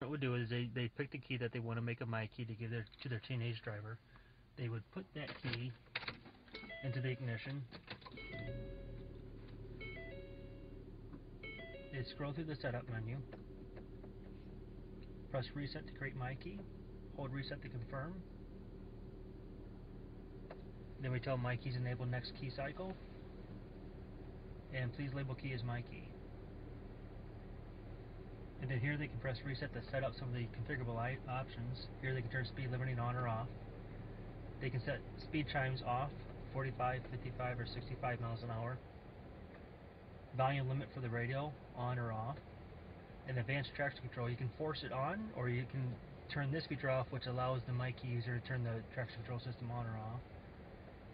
What would do is they pick the key that they want to make a MyKey to give to their teenage driver. They would put that key into the ignition. They'd scroll through the setup menu, press reset to create MyKey, hold reset to confirm. Then we tell MyKey's enable next key cycle, and please label key as MyKey. And then here they can press reset to set up some of the configurable options. Here they can turn speed limiting on or off. They can set speed chimes off, 45, 55, or 65 miles an hour. Volume limit for the radio, on or off. And advanced traction control, you can force it on, or you can turn this feature off, which allows the MyKey user to turn the traction control system on or off.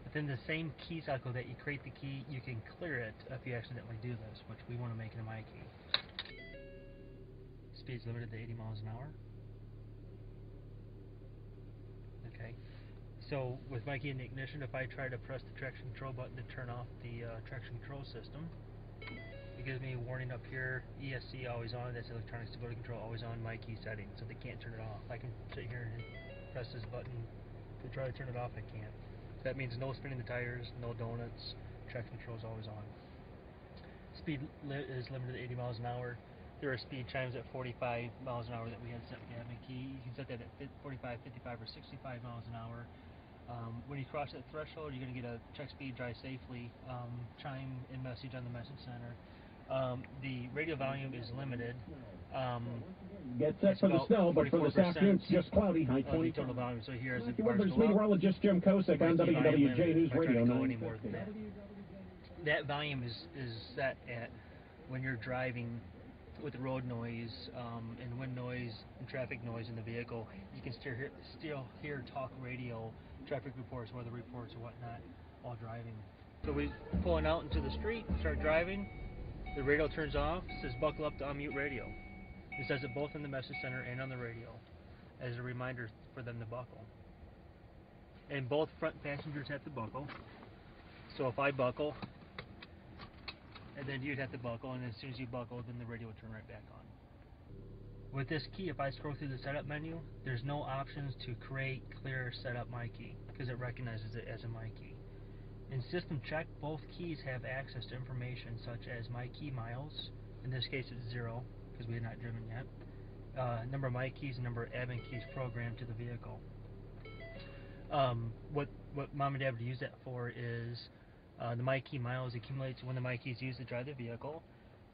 Within the same key cycle that you create the key, you can clear it if you accidentally do this, which we want to make in a MyKey. Speed's limited to 80 miles an hour. Okay. So with MyKey in the ignition, if I try to press the traction control button to turn off the traction control system, it gives me a warning up here, ESC always on, that's electronic stability control always on, MyKey setting, so they can't turn it off. I can sit here and press this button to try to turn it off, I can't. That means no spinning the tires, no donuts, traction control is always on. Speed is limited to 80 miles an hour. There are speed chimes at 45 miles an hour that we had set with the MyKey. You can set that at 45, 55, or 65 miles an hour. When you cross that threshold, you're going to get a check speed, drive safely chime and message on the message center. The radio volume is limited. Get set for the snow, but for this afternoon it's just cloudy. High 20. Total volume. So here as the Weather's meteorologist Jim Kosick on WWJ News Radio 9. That volume is set at when you're driving with road noise and wind noise and traffic noise in the vehicle. You can still hear talk radio, traffic reports, weather reports, or whatnot while driving. So we're pulling out into the street, start driving. The radio turns off, says buckle up to unmute radio. It says it both in the message center and on the radio as a reminder for them to buckle. And both front passengers have to buckle. So if I buckle, and then you'd have to buckle, and as soon as you buckle, then the radio will turn right back on. With this key, if I scroll through the setup menu, there's no options to create, clear, set up MyKey, because it recognizes it as a MyKey. In system check, both keys have access to information such as MyKey miles, in this case it's 0, because we had not driven yet, number of MyKeys and number of admin keys programmed to the vehicle. What mom and dad would use that for is the MyKey miles accumulates when the MyKey is used to drive the vehicle.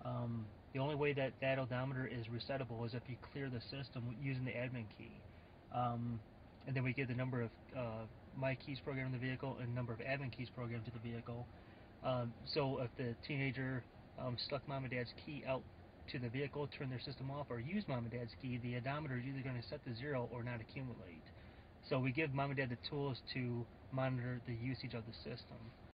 The only way that odometer is resettable is if you clear the system using the admin key. And then we give the number of MyKeys programmed in the vehicle and number of admin keys programmed to the vehicle. So if the teenager stuck mom and dad's key out to the vehicle, turn their system off, or use mom and dad's key, the odometer is either going to set to 0 or not accumulate. So we give mom and dad the tools to monitor the usage of the system.